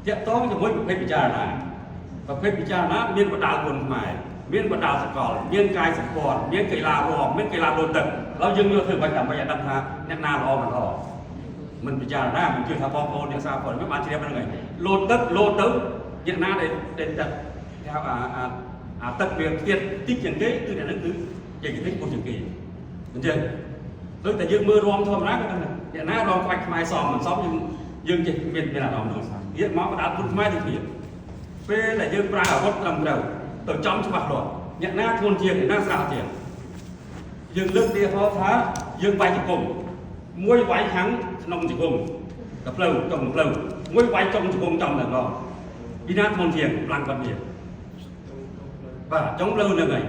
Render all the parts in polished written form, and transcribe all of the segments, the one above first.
tiện to cho mỗi một phép picha là và phép picha nó miên của đào quần mày miên của đào sạc cỏ miên cài sạc bòn miên cây la bò miên cây la đồn tậtเราdừng vô thường phải làm bây giờ đâm tha nét na lo mà lo mình picha ra mình chưa thà bom bồn để sao còn mấy bạn chỉ đem bên này lô tớ hiện na để tật theo tật việc tiết tích những cái từ này nó cứ về cái tích của trường kỳ mình chưa tôi tại dương mưa rom thôi mà nát cái này hiện na rom quạch mai sòm mình xóm dương chỉ miền là rom rồi hiện máu đã phun mai thì về là dương pra ở góc làm đầu từ trong cho bạc rồi nhận na thôn tiền để na xả tiền dương lưng đi phó phá dương vay chỉ cùng mỗi vay tháng nông chỉ cùng tập lâu trồng lâu mỗi vay trồng chỉ cùng trồng là đó đi na thôn tiền làm còn tiền và chống lâu là này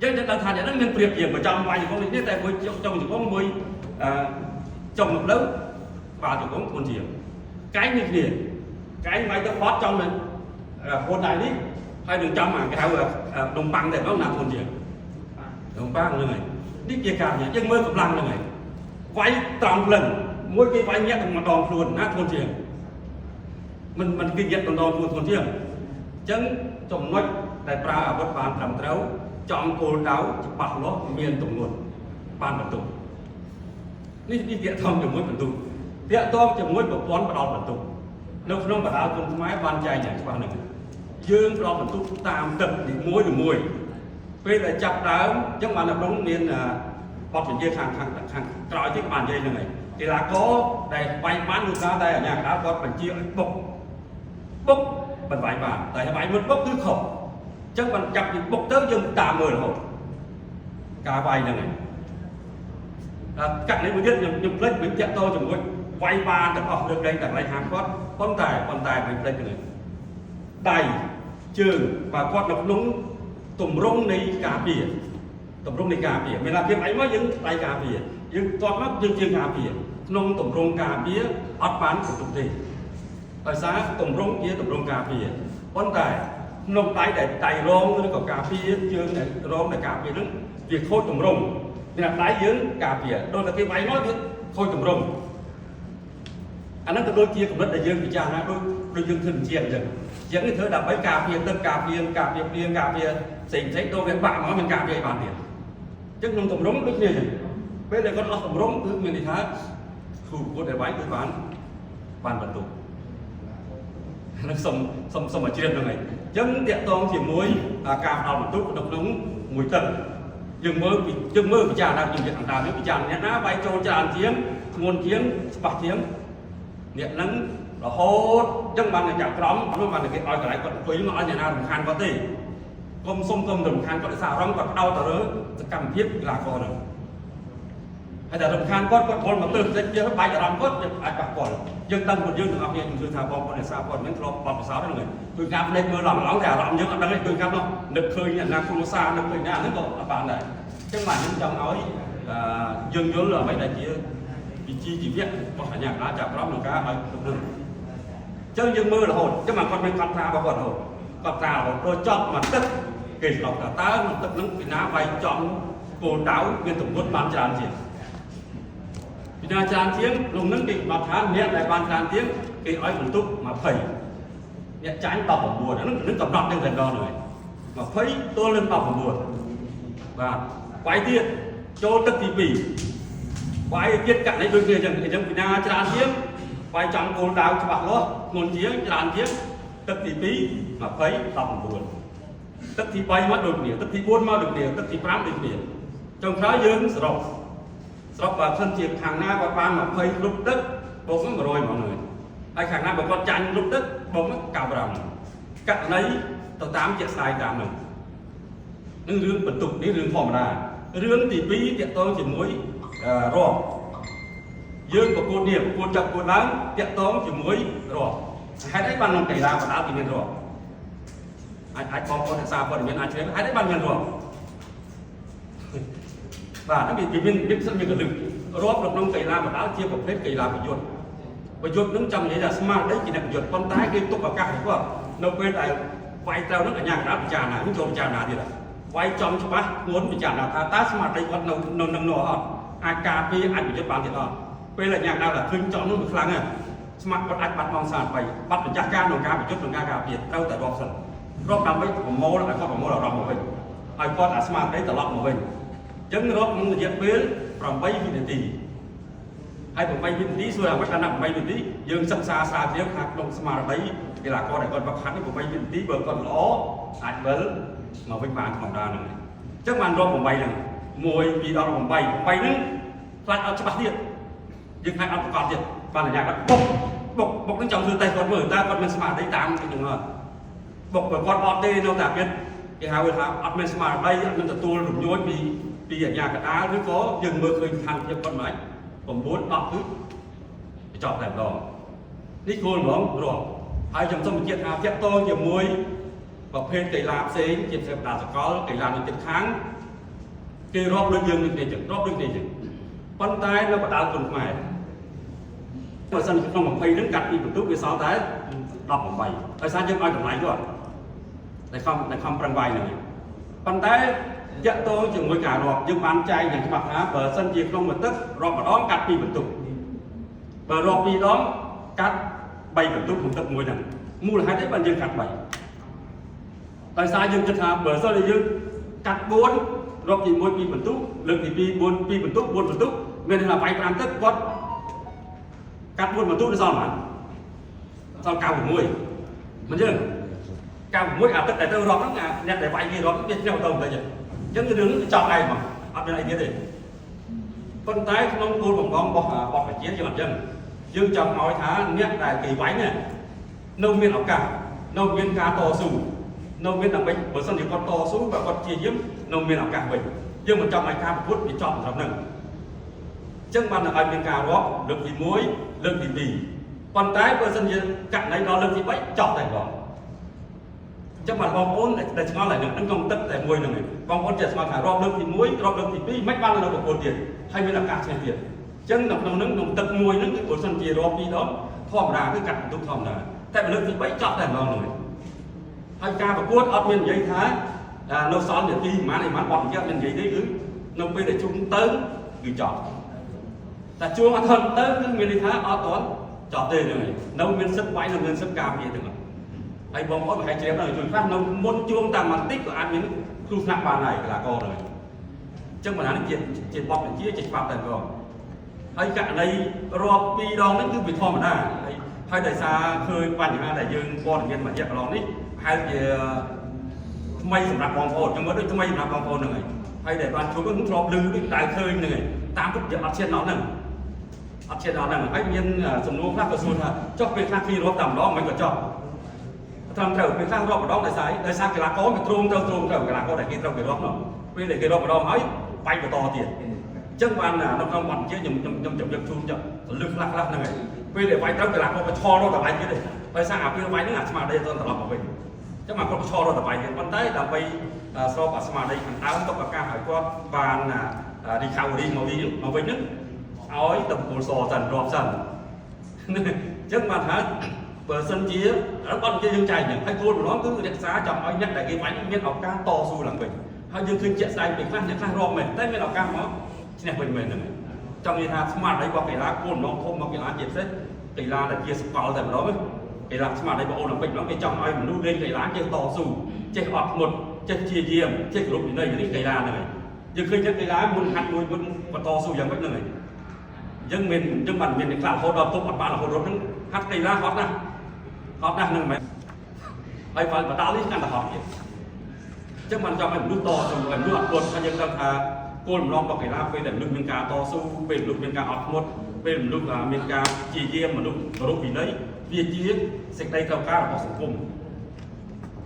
chứ ta thành nó nên việc gì mà trong vay chỉ cùng như tại với trồng chỉ có mỗi trồng một lâu và chỉ có thôn tiền cái như gì cái vay ta phót trong này hôn này đi hay đường trong mà cái thao đồng bằng để nó làm thôn gì đồng bằng này đi kia cả nhà dân mơ cầm lăng này vay tròn lần mỗi cái vay nhẹ mà đòn luôn nát thôn gì mình kinh nghiệm đòn luôn thôn gì chân trồng nói đại pra ở bất bàn làm trấu chọn cô đáo bạc nó miền tổng nguồn bàn bật tụ đi tiện thông cho mỗi bật tụ tiện to cho mỗi bậc quán và đòn bật tụ nếu không bật áo cùng máy ban chạy nhảy qua này dương đó mình tu tam tập để môi bây giờ chặt đá chứ mà là đúng nên là bọt chuyển dây hàng trọi cái bàn dây này thì là có đây bay bán được ra đây ở nhà đá bọt mình chia bốc mình vài bàn tại vài mình bốc thứ khẩu chứ mình chặt thì bốc tới dương tạm mười rồi cả vài này cạnh đấy mới biết nhưng lấy mình chặt to chừng quay ba được học được đây đặt lại hàng con tài mình đây này đầy trường và con đọc đúng tùm rung này cà bìa mình làm việc ấy mới những tay cà bìa nhưng toàn mắt dương chiên cà bìa nông tùm rung cà bìa ớt bán của tụi thì ở xã tùm rung kia tùm rung cà bìa con tài nông tay để tay rong nó có cà bìa chương này rong này cà bìa đứng việc khôi tùm rung mình làm tay dưới cà bìa đôi là cái váy nói biết khôi tùm rung anh nói đôi kia cũng rất là dương bị chàng ha đôi dương thường chiên rồi những cái thứ đập với cà phê tân cà phê xịn xịn tôi với bạn nói mình cà phê bàn tiền chứ nông tùm rúng rất nhiều bây giờ con tùm rúng cứ mình đi thá khu của để bánh cứ bàn vận tục nó xong ở trên đường này chân tiện tông chỉ muối cà phê một chút độc đúng mùi tần dừng mơ bị tràn đang dùng việc thằng đào nếu bị tràn nhét ná bay trâu tràn chiếm nguồn chiếm bạc chiếm điện nắng là hốt chân bàn này chạm rõng nó bàn này cái oi cái còn quý mà nhà nào đồng khan có tỷ công sông công đồng khan có xào rong còn đau tờ rớ cầm thiết là con rồi hay là đồng khan có con mà từ trên kia bay cả đám có ai bạc còn dân tân một dân học hiện từ thảo bom con này sao còn những lọ bọt sáu đấy người tôi gặp lên mưa lòng lóng thẻ lòng nhưng ở đây tôi gặp đâu được khơi nhận là không xa được khơi nhà nước có bạn này chứ mà những trong nói dân nhớ là mấy đại kia chỉ biết có phải nhà cá chạm rõng được cá hay được chân dương mưa là hồn chứ mà con bên con tha bao còn hồn con tha hồn rồi chọn mà tất kỳ lọc là tá mà tất nắng cái ná bay chọn cổ đáo viên tổng quân ban tràn gì vì na tràn tiếng lùng nắng kịch mà thán nhẹ lại ban tràn tiếng cái ói một túc mà phẩy nhẹ trái tàu vào buồn nó cầm đọt lên thành đo rồi mà phẩy tôi lên tàu vào buồn và quái tiết cho tất thì bỉ quái tiết cạn đấy đôi người chẳng vì na tràn tiếng vài trăm cô đào cho bạn đó nguồn chiếng tràn chiếng tất thì bí mà thấy tầm buồn tất thì bay mất được địa tất thì buôn mất được địa tất thì phám được địa trong thái dương sọc và thân thiệt hàng na và ban mà thấy lúc đất bông mà rồi mọi người ai hàng na và con chanh lúc đất bông cào rầm cắt lấy tao 8 triệu sai cảm này nhưng rương bật tục đi rương phòng là rương thì bí tiện tôi chỉ muối rò dương của cô điểm cô chậm cô láng tiện tóm chỉ muối rồi hai đấy ban lòng cày ra và đá thì miền rồi ai con sao con miền ai chơi hai đấy ban miền rồi và nó bị biết rất nhiều cái lực rót được nông cày ra và đá chia một hết cày ra và dột đứng trong đấy là smart đấy chỉ là dột con tái liên tục vào cắt đúng không nó quên lại vay treo nước ở nhà đá bị trà nào cũng trộm trà nào thì là vay trong cho bác muốn bị trà nào ta tá smart đấy con nông nô họ ai cà phê ai bị chất bán thì họ bây là nhà nào là khuyên chọn nó được lắng à ស្មាត់គាត់អាចបាត់បង់សារไปបាត់ម្ចាស់ការក្នុងការប្រយុទ្ធក្នុងការការពារត្រូវតែរាប់សិនរាប់ដើម្បីប្រមូលឲ្យគាត់ប្រមូលអារម្មណ៍មកវិញឲ្យគាត់អាស្មារតីត្រឡប់មកវិញអញ្ចឹងរាប់ក្នុងរយៈពេល8វិនាទីហើយ8វិនាទីសួរថាមិនដល់8វិនាទីយើងសិក្សាស្រាវជ្រាវខាងក្នុងស្មារតីកីឡាករដែលគាត់វឹកហាត់នេះ8វិនាទីបើគាត់ល្អអាចវិលមកវិញបានធម្មតាហ្នឹងអញ្ចឹងបានរាប់8ហ្នឹង1 2ដល់8ហ្នឹងខ្លាចអត់ច្បាស់ទៀតយើងខ្លាចអត់ប្រកបទៀតបានអាញាគាត់បុកនឹងចង់ធ្វើតេស្តគាត់មើលតើគាត់មានស្មារតីតាមទីហ្នឹងអត់បុកបើគាត់អត់ទេនៅតែមានគេហៅថាអត់មានស្មារតីអត់មានទទួលរំញោចពីអាញាកដាលឬក៏យើងមើលឃើញស្ថានភាពគាត់មិន9 10គឺបញ្ចប់តែម្ដងនេះគោលម្ដងរាប់ហើយខ្ញុំសូមបញ្ជាក់ថាតាក់ទងជាមួយប្រភេទកីឡាផ្សេងជាផ្សេងបណ្ដាសកលកីឡានៅជិតខាងគេរាប់ដូចយើងនេះទេចឹងរាប់ដូចនេះចឹងប៉ុន្តែនៅបណ្ដាលគុណខ្មែរបើសិនក្នុង20ហ្នឹងកាត់ពីបន្ទុកវាសល់តែ18ហើយសារយើងឲ្យតម្លៃគាត់តែខំប្រឹងវាយហ្នឹងប៉ុន្តែតាក់ទងជាមួយការរាប់យើងបានចែកយ៉ាងច្បាស់ថាបើសិនជាក្នុងមួយទឹករាប់ម្ដងកាត់ពីបន្ទុកបើរាប់2ដងកាត់3បន្ទុកក្នុងទឹកមួយហ្នឹងមូលហេតុអីបានយើងកាត់3ដោយសារយើងគិតថាបើសិនជាយើងកាត់4រាប់ទី1 2បន្ទុកលើកទី2 4 2បន្ទុក4បន្ទុកមានន័យថាវាយ5ទឹកគាត់កាត់4បន្ទុកទៅសល់ប៉ុន្មានសល់96មិនយើង96អាទឹកដែលទៅរាប់ហ្នឹងអ្នកដែលវាយគេរាប់វាជ្រៅទៅបន្តិចអញ្ចឹងរឿងចប់ឯងមកអត់មានអីទៀតទេប៉ុន្តែក្នុងគោលបំណងរបស់ប្រជាយើងអត់ចឹងយើងចង់ឲ្យថាអ្នកដែលគេវាយនេះនៅមានឱកាសនៅមានការតស៊ូនៅមានដើម្បីបើសិនជាគាត់តស៊ូបើគាត់ជាយាមនៅមានឱកាសវិញយើងមិនចង់ឲ្យការប្រកួតវាចប់ត្រឹមហ្នឹងអញ្ចឹងបានឲ្យមានការរាប់លើកទី1លើកទី2ប៉ុន្តែបើសិនជាករណីដល់លើកទី3ចប់តែម្ដងចឹងបានបងប្អូនដែលឆ្ងល់ហើយនឹងក្នុងទឹកតែមួយហ្នឹងឯងបងប្អូនចេះស្មានថារាប់លើកទី1រាប់លើកទី2មិនបាននៅប្រកួតទៀតហើយមានឱកាសឈ្នះទៀតអញ្ចឹងនៅក្នុងហ្នឹងក្នុងទឹកមួយហ្នឹងគឺបើសិនជារាប់2ដងធម្មតាគឺកាត់បន្ទុកធម្មតាតែលើកទី3ចប់តែម្ដងហ្នឹងឯងហើយការប្រកួតអត់មាននិយាយថានៅសល់នាទីប៉ុន្មានបត់និយាយមាននិយាយទេគឺនៅពេលដែលជុំទៅគឺចប់តែជួងអត់ថនទៅគឺមានន័យថាអត់ទាន់ចប់ទេហ្នឹងឯងនៅមានសិទ្ធិវាយនៅមានសិទ្ធិការពារទាំងអស់ហើយបងប្អូនប្រហែលជ្រាបដល់ជួយខ្លះនៅមុនជួងតាមបន្តិចក៏អាចមានគ្រូស្នាក់បានហើយកីឡាករហ្នឹងអញ្ចឹងបណ្ដានេះជាបទបញ្ជាជាច្បាប់តែម្ដងហើយករណីរាប់2ដងហ្នឹងគឺវាធម្មតាហើយដោយសារឃើញបញ្ហាដែលយើងព័ត៌មានមួយរយៈកន្លងនេះហើយជាថ្មីសម្រាប់បងប្អូនខ្ញុំមើលដូចថ្មីសម្រាប់បងប្អូនហ្នឹងហើយដែលបានជួបខ្ញុំធ្លាប់ឮដូចដែលឃើញហ្នឹងតាមពិតយើងអត់ឈានដល់ហ្នឹងហើយមានសំណួរខ្លះក៏សួរថាចុះពេលខ្លះគេរាប់តែម្ដងមិនក៏ចប់ត្រឹមត្រូវពេលខ្លះរាប់ម្ដងដោយសារកីឡាករវាទ្រង់ទៅកីឡាករដែលគេត្រូវគេរាប់នោះពេលដែលគេរាប់ម្ដងហើយបាយបន្តទៀតអញ្ចឹងបាននៅក្នុងបទជាខ្ញុំជម្រាបជូនចុះលឹះខ្លះហ្នឹងហើយពេលដែលវាយត្រូវកីឡាករក៏ឈររត់តែវាយទៀតដោយសារអាពេលវាយហ្នឹងអាស្មារតីទៅត្រឡប់មកវិញអញ្ចឹងមកគាត់ឈររត់តែវាយទៀតប៉ុន្តែដើម្បីស្របអាស្មារតីខាងដើមទុកឱកាសឲ្យគាត់បាន recovery មកវិញហ្នឹងឲ្យតំគោលសសិនរាប់សិនអញ្ចឹងបានថាបើសិនជារបស់យើងចែកហ្នឹងហើយគោលបំណងគឺរក្សាចង់ឲ្យអ្នកដែលគេវាយមានឱកាសតស៊ូឡើងវិញហើយយើងឃើញជាក់ស្ដែងពីខ្លះអ្នកខ្លះរាប់មែនតែមានឱកាសមកឈ្នះវិញមែនហ្នឹងចង់និយាយថាស្មារតីរបស់កីឡាគោលបំណងធំរបស់កីឡាជាពិសេសកីឡាដែលជាសកលតែម្ដងកីឡាស្មារតីរបស់អូឡ িম্প ិកម្ដងគេចង់ឲ្យមនុស្សលេងកីឡាចេះតស៊ូចេះអត់ធ្មត់ចេះព្យាយាមចេះគោរពវិន័យនេះកីឡាហ្នឹងហើយយើងឃើញតែកីឡាមុនហាត់មួយមុនបន្តស៊ូយ៉ាងម៉េចហ្នឹងហើយយើងបានមានខ្លះរហូតដល់ទុកអត់បានរហូតរត់ហ្នឹងហាត់កីឡាហត់ណាស់ហ្នឹងមែនហើយបើបដាល់នេះកាន់តែហត់ទៀតអញ្ចឹងបានចង់ឲ្យមនុស្សតស៊ូឲ្យមនុស្សអត់គាត់ថាយើងដឹងថាគោលបំណងរបស់កីឡាពេលដែលមនុស្សមានការតស៊ូពេលមនុស្សមានការអត់ធ្មត់ពេលមនុស្សមានការព្យាយាមមនុស្សគោរពវិន័យវាជាសេចក្តីត្រូវការរបស់សង្គម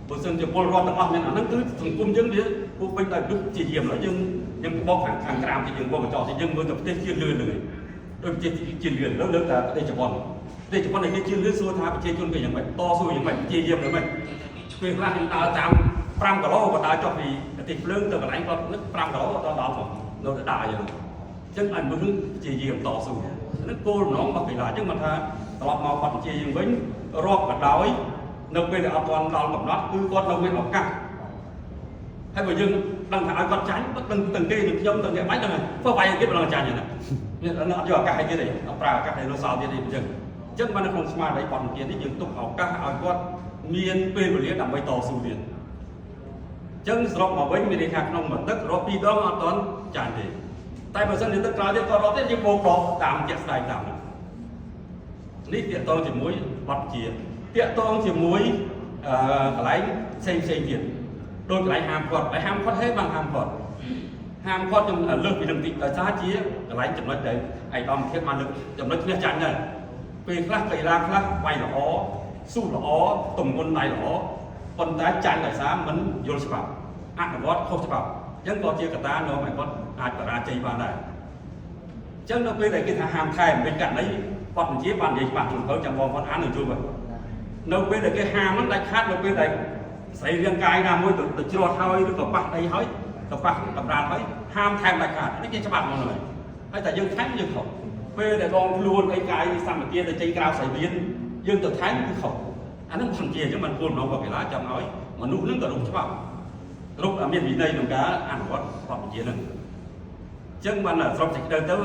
បើសិនជាពលរដ្ឋទាំងអស់មានអាហ្នឹងគឺសង្គមយើងវាពុះពេញដោយមនុស្សព្យាយាមហើយយើងបោកខាងក្រៅទីយើងបោកកញ្ចក់ទីយើងមើលទៅប្រទេសជាលឿនហ្នឹងដូចប្រទេសជាលឿនលើកតែប្រទេសជប៉ុនតែគេជាលឿនសួរថាប្រជាជនគេយ៉ាងម៉េចតស៊ូយ៉ាងម៉េចព្យាយាមយ៉ាងម៉េចពេលខ្លះយើងដើរតាម5គីឡូក៏ដើរចុះពីប្រទេសភ្លើងទៅកន្លែងគាត់នឹក5គីឡូដល់មកនៅតែដើរយ៉ាងហ្នឹងអញ្ចឹងឲ្យមនុស្សព្យាយាមតស៊ូហ្នឹងគោលបំណងរបស់កីឡាអញ្ចឹងមកថាត្រឡប់មកបាត់ជាយើងវិញរាប់ក៏ដោយនៅពេលដែលអត់ទាន់ដល់កំណត់គឺគាត់នៅមានឱកាសហើយបើយើងដឹងថាឲ្យគាត់ចាញ់គាត់ទាំងគេនឹងខ្ញុំទាំងអ្នកបាច់ហ្នឹងធ្វើបាយគេមិនដឹងចាញ់ហ្នឹងមានអត់យកឱកាសឲ្យទៀតទេអត់ប្រើឱកាសឲ្យរស់សល់ទៀតទេអញ្ចឹង ចឹងបានក្នុងស្មារតីបទបញ្ជានេះយើងទុកឱកាសឲ្យគាត់មានពេលវេលាដើម្បីតស៊ូទៀតចឹងសរុបមកវិញមានន័យថាក្នុងមួយទឹករាប់2ដងអត់ទាន់ចាញ់ទេតែបើសិនជាទឹកក្រោយទៀតក៏រាប់ទៀតយើងបូកដកតាមជាក់ស្ដែងតាមនេះទាក់ទងជាមួយបទជាទាក់ទងជាមួយកន្លែងផ្សេងទៀតដូចកន្លែងហាមគាត់តែហាមគាត់ហេបានហាមគាត់ខ្ញុំលើកពីនឹងតិចដោយសារជាកន្លែងចំណុចដែលឯកឧត្តមភាពបានលើកចំណុចគ្នាចាញ់ដែរពេលខ្លះកីឡាខ្លះវាយល្អស៊ូល្អទម្ងន់ដៃល្អប៉ុន្តែចាញ់ដោយសារមិនយល់ច្បាប់អនុវត្តខុសច្បាប់អញ្ចឹងក៏ជាកត្តានាំឲ្យគាត់អាចបរាជ័យបានដែរអញ្ចឹងនៅពេលដែលគេថាហាមថែមវិញករណីបទបញ្ជាបាននិយាយច្បាស់ទៅចាំបងប្អូនអាននឹងជួបនៅពេលដែលគេហាមហ្នឹងដាច់ខាតនៅពេលដែលស្រីរាងកាយណាមួយទៅច្រត់ហើយឬក៏ប៉ះអីហើយទៅប៉ះកម្រាលហើយហាមថែមដាច់ខាតនេះគេច្បាប់មកហើយហើយតែយើងថែមយើងខុសពេលដែលដងខ្លួនអីកាយសម្បទាទៅចេញក្រៅស្រីរាងយើងទៅថែមគឺខុសអានឹងបញ្ជាអញ្ចឹងមិនគួរក្នុងកីឡាចង់ឲ្យមនុស្សនឹងក៏រំច្បាប់រកមានវិន័យក្នុងការអនុវត្តបទបញ្ជានឹងអញ្ចឹងបានស្របសេចក្តីទៅ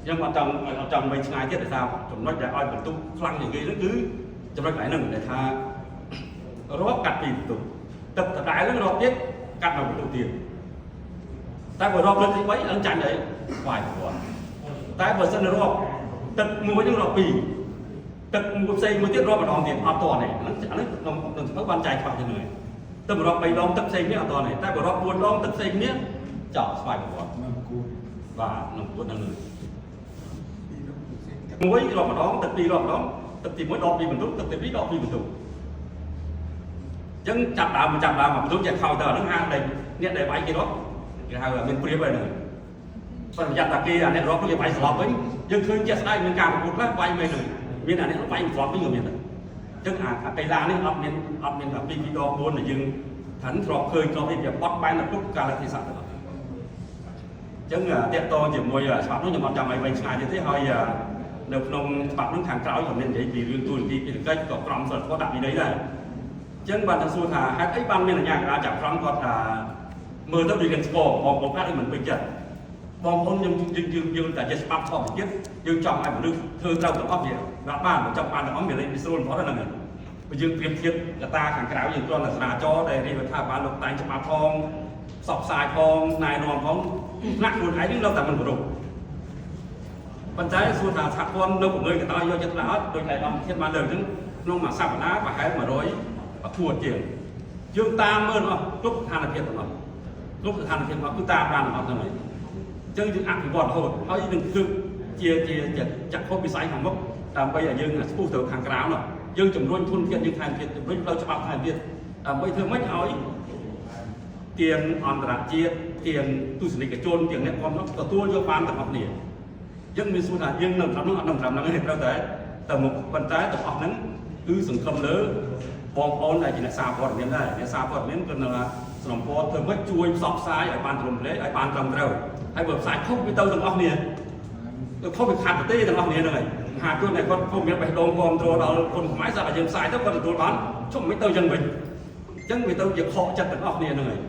យើងអត់ចង់វិញឆ្ងាយទៀតដោយសារចំណុចដែលឲ្យបន្ទុកខ្លាំងជាងគេហ្នឹងគឺចំណុចកន្លែងហ្នឹងដែលថារាប់កាត់ពីបន្ទុកទឹកដដែលហ្នឹងរាប់ទៀតកាត់មកបន្ទុកទៀតតែបើរាប់លើកទី3ហ្នឹងចាញ់ហើយស្វ័យគាត់តែបើសិនរាប់ទឹកមួយហ្នឹងរាប់2ទឹកមួយផ្សេងមួយទៀតរាប់ម្ដងទៀតអត់តនេះអានេះក្នុងទៅបានចែកខ្លះទៅហ្នឹងទៅរាប់3ដងទឹកផ្សេងនេះអត់តនេះតែបើរាប់4ដងទឹកផ្សេងនេះចោលស្វ័យគាត់បាទក្នុងគួតហ្នឹងមួយរាប់ម្ដងទឹក2រាប់ម្ដងទឹកទី1ដក2បន្ទុកទឹកទី2ដក2បន្ទុកអញ្ចឹងចាប់ដើមមកបន្ទុកចេះខោទៅអាហ្នឹងហាងដែលអ្នកដែលវាយគេរត់គេហៅមានព្រៀបហើយហ្នឹងប្រយ័ត្នតាគេអាអ្នករត់គេវាយស្លាប់វិញយើងឃើញជាក់ស្ដែងមានការប្រកួតខ្លះវាយមែនហ្នឹងមានអាអ្នកវាយស្លាប់វិញក៏មានដែរអញ្ចឹងអាកីឡានេះអត់មានតែពីដង4ដែលយើងថាធ្លាប់ឃើញធ្លាប់នេះវាបត់បែនទៅគ្រប់កាលៈទេសៈទៅអញ្ចឹងតាក់ទងជាមួយច្បាប់នោះខ្ញុំអត់ចាំឲ្យវិញឆ្ងាយទៀតទេហើយនៅក្នុងច្បាប់នោះខាងក្រោយក៏មាននិយាយពីរឿងទូនីតិភារកិច្ចក៏ក្រមសីលធម៌ដាក់វិន័យដែរអញ្ចឹងបានទៅសួរថាហេតុអីបានមានអាជ្ញាកណ្ដាលចាប់ក្រមគាត់ថាមើលទៅដូចរៀនស្គាល់បងប្អូនខ្លះដូចមិនពេញចិត្តបងប្អូនយើងតែចេះច្បាប់ធម្មជាតិយើងចង់ឲ្យមនុស្សធ្វើត្រូវទាំងអស់វាបានចង់បានទាំងអស់មានលេខពីស្រួលបំផុតហ្នឹងបើយើងប្រៀបធៀបកត្តាខាងក្រៅយើងគ្រាន់តែស្រាចរដែលរាជរដ្ឋាភិបាលលោកតែងច្បាប់ផងផ្សព្វផ្សាយផងណែនាំផងថ្នាក់ខ្លួនឯងនឹងនៅតែមិនគោរពប៉ុន្តែសួរថាសហព័ន្ធនៅពង្រឹងកត្តាយកចិត្តអត់ដោយតែអង្គធានបានលើកហ្នឹងក្នុងមួយសប្តាហ៍ប្រហែល100ប្រកួតជាងយើងតាមមើលអស់គ្រប់ស្ថានភាពទាំងអស់គឺតាមបានទាំងអស់ហ្នឹងហើយអញ្ចឹងយើងអភិវឌ្ឍរហូតហើយនឹងគឺជាចាក់ខុសវិស័យខាងមុខដើម្បីឲ្យយើងស្ពុះទៅខាងក្រៅនោះយើងជំរុញធនធានយើងថែមទៀតជំរុញផ្លូវច្បាប់ថែមទៀតដើម្បីធ្វើម៉េចឲ្យទានអន្តរជាតិទានទស្សនិកជនទាំងអ្នកគ្រប់នោះទទួលយកបានទាំងអស់គ្នាយើងមានសួរថាយើងនៅត្រឹមនោះអត់នៅត្រឹមហ្នឹងទេត្រូវតែទៅមុខប៉ុន្តែទាំងអស់ហ្នឹងគឺសង្ឃឹមលើបងប្អូនដែលជាអ្នកសារព័ត៌មានដែរអ្នកសារព័ត៌មានគឺនៅស្នំពណ៌ធ្វើម៉េចជួយផ្សព្វផ្សាយឲ្យបានទូលំទូលាយឲ្យបានត្រឹមត្រូវហើយបើផ្សាយខុសវាទៅទាំងអស់គ្នាទៅខុសវាខាត់ប្រទេសទាំងអស់គ្នាហ្នឹងហើយមហាជនដែលគាត់ពុំមានបេះដូងគ្រប់គ្រងដល់គុណខ្មែរស្រាប់តែយើងផ្សាយទៅគាត់ទទួលបានជុំមិនទៅចឹងវិញអញ្ចឹងវាទៅជាខកចិត្តទាំងអស់គ្នាហ្នឹងហើយ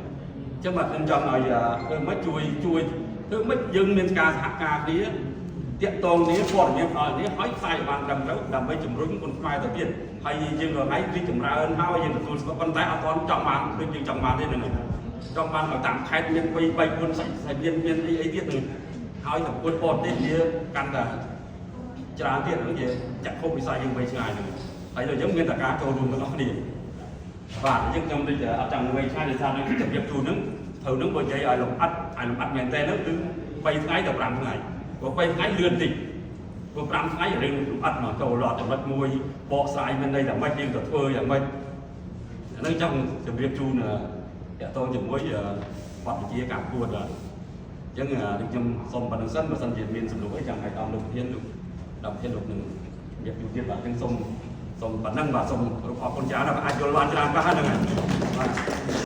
អញ្ចឹងបាទខ្ញុំចង់ឲ្យធ្វើម៉េចជួយធ្វើម៉េចយើងមានការសហការគ្នាតាក់ទងនេះព័ត៌មានឲ្យនេះឲ្យផ្សាយបានត្រឹមត្រូវដើម្បីជំរុញគុណខ្មែរទៅទៀតហើយយើងរហ័យរីកចម្រើនហើយយើងទទួលស្គាល់ប៉ុន្តែអត់ទាន់ចង់បានដូចយើងចង់បានទេហ្នឹងចង់បានឲ្យតាមខេត្តមាន2 3 4សាច់មានអីទៀតហ្នឹងហើយតែពុទ្ធបរទេសវាកាន់តែច្រើនទៀតហ្នឹងជាចាក់ខុសវិស័យយើងវែងឆ្ងាយហ្នឹងហើយដល់យើងមានតែការចូលរួមទាំងអស់គ្នាបាទយើងខ្ញុំដូចអត់ចង់វែងឆ្ងាយដោយសារនឹងជំរាបជូនហ្នឹងត្រូវនឹងបើនិយាយឲ្យលំអិតមែនតើហ្នឹងគឺ3ថ្ងៃទៅ5ថ្ងៃព្រោះ3ថ្ងៃលឿនតិចព្រោះ5ថ្ងៃរឿងលំអិតមកចូលរត់ចំណុចមួយបកស្រាយមានន័យថាម៉េចយើងទៅធ្វើយ៉ាងម៉េចអានឹងចង់ជំរាបជូនតកតងជាមួយបទវិជាការគួតអញ្ចឹងខ្ញុំសូមប៉ុណ្្នឹងសិនបើសិនជាមានសំណួរអីចង់ឲ្យតាមលោកធានលោកនឹងជំរាបជូនទៀតបាទអញ្ចឹងសូមប៉ុណ្្នឹងបាទសូមអរគុណច្រើនដែលអាចយល់បានច្រើនខ្លះហ្នឹងបាទ